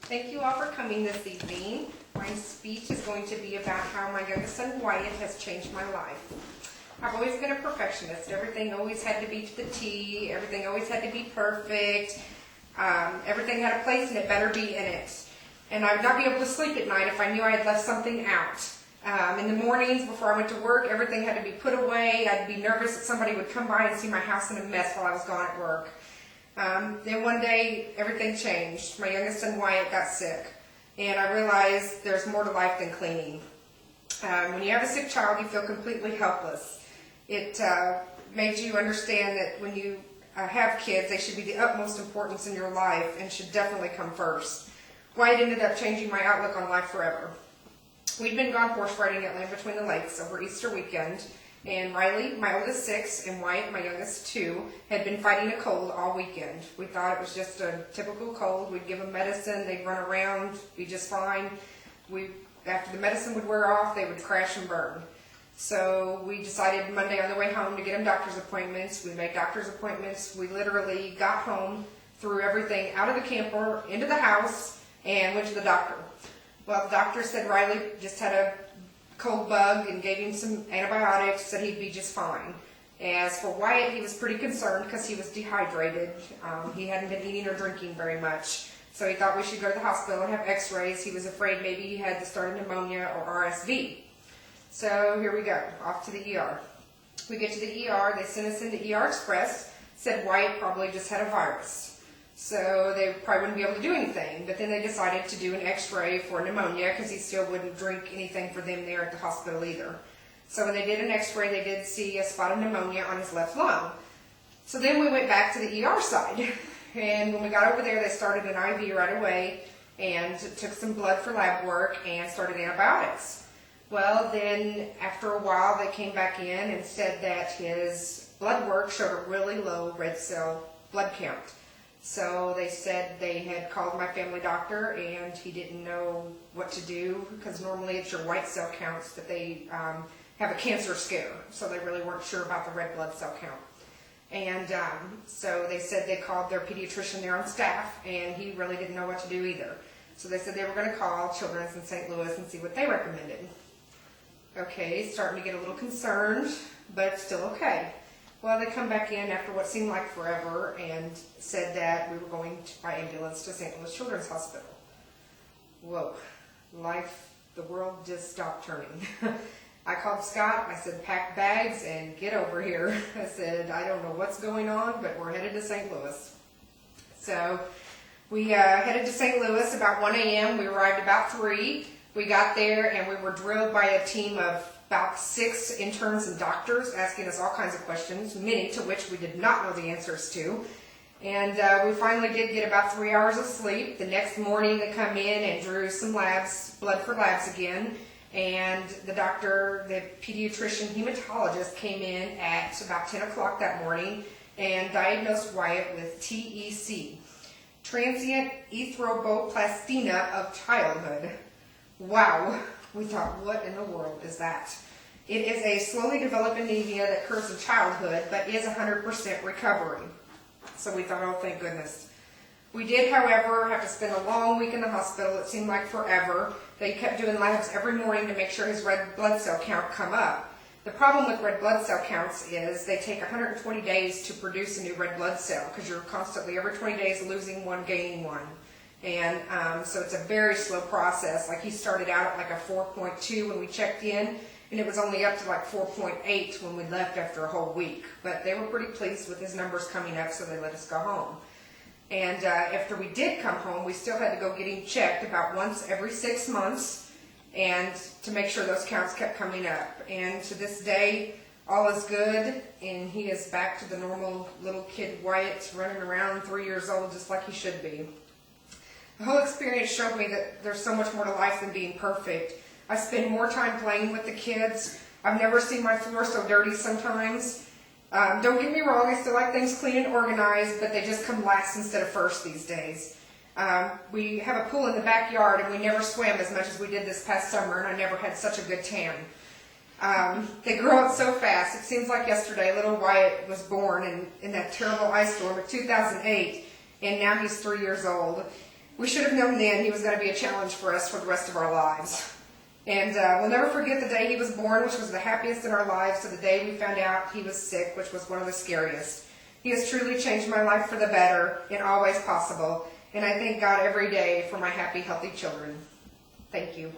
Thank you all for coming this evening. My speech is going to be about how my youngest son Wyatt has changed my life. I've always been a perfectionist. Everything always had to be to the T. Everything always had to be perfect. Everything had a place and it better be in it. And I would not be able to sleep at night if I knew I had left something out. In the mornings before I went to work, everything had to be put away. I'd be nervous that somebody would come by and see my house in a mess while I was gone at work. Then one day, everything changed. My youngest son Wyatt got sick, and I realized there's more to life than cleaning. When you have a sick child, you feel completely helpless. It made you understand that when you have kids, they should be the utmost importance in your life and should definitely come first. Wyatt ended up changing my outlook on life forever. We'd been gone horse riding at Land Between the Lakes over Easter weekend, and Riley, my oldest 6, and Wyatt, my youngest 2, had been fighting a cold all weekend. We thought it was just a typical cold. We'd give them medicine, they'd run around, be just fine. After the medicine would wear off, they would crash and burn. So we decided Monday on the way home to get them doctor's appointments. We made doctor's appointments. We literally got home, threw everything out of the camper, into the house, and went to the doctor. Well, the doctor said Riley just had a cold bug and gave him some antibiotics, said he'd be just fine. As for Wyatt, he was pretty concerned because he was dehydrated. He hadn't been eating or drinking very much. So he thought we should go to the hospital and have x-rays. He was afraid maybe he had the start of pneumonia or RSV. So here we go, off to the ER. We get to the ER, they sent us into ER Express, said Wyatt probably just had a virus. So they probably wouldn't be able to do anything, but then they decided to do an x-ray for pneumonia because he still wouldn't drink anything for them there at the hospital either. So when they did an x-ray, they did see a spot of pneumonia on his left lung. So then we went back to the ER side, and when we got over there, they started an IV right away and took some blood for lab work and started antibiotics. Well, then after a while, they came back in and said that his blood work showed a really low red cell blood count. So they said they had called my family doctor and he didn't know what to do because normally it's your white cell counts that they have a cancer scare. So they really weren't sure about the red blood cell count. And so they said they called their pediatrician there on staff and he really didn't know what to do either. So they said they were going to call Children's in St. Louis and see what they recommended. Okay, starting to get a little concerned, but still okay. Well, they come back in after what seemed like forever and said that we were going by ambulance to St. Louis Children's Hospital. Whoa, the world just stopped turning. I called Scott, I said, pack bags and get over here. I said, I don't know what's going on, but we're headed to St. Louis. So we headed to St. Louis about 1 a.m. We arrived about 3. We got there and we were drilled by a team of about 6 interns and doctors asking us all kinds of questions, many to which we did not know the answers to. And we finally did get about 3 hours of sleep. The next morning they come in and drew some blood for labs again. And the doctor, the pediatrician hematologist came in at about 10 o'clock that morning and diagnosed Wyatt with TEC, transient erythropoiesis of childhood. Wow. We thought, what in the world is that? It is a slowly developing anemia that occurs in childhood, but is 100% recovery. So we thought, oh, thank goodness. We did, however, have to spend a long week in the hospital. It seemed like forever. They kept doing labs every morning to make sure his red blood cell count come up. The problem with red blood cell counts is they take 120 days to produce a new red blood cell because you're constantly, every 20 days, losing one, gaining one. And so it's a very slow process. Like he started out at like a 4.2 when we checked in, and it was only up to like 4.8 when we left after a whole week. But they were pretty pleased with his numbers coming up, so they let us go home. And after we did come home, we still had to go get him checked about once every 6 months and to make sure those counts kept coming up. And to this day, all is good, and he is back to the normal little kid Wyatt running around 3 years old just like he should be. The whole experience showed me that there's so much more to life than being perfect. I spend more time playing with the kids. I've never seen my floor so dirty sometimes. Don't get me wrong, I still like things clean and organized, but they just come last instead of first these days. We have a pool in the backyard, and we never swam as much as we did this past summer, and I never had such a good tan. They grow up so fast. It seems like yesterday little Wyatt was born in that terrible ice storm of 2008, and now he's 3 years old. We should have known then he was going to be a challenge for us for the rest of our lives. And we'll never forget the day he was born, which was the happiest in our lives, to the day we found out he was sick, which was one of the scariest. He has truly changed my life for the better in all ways possible, and I thank God every day for my happy, healthy children. Thank you.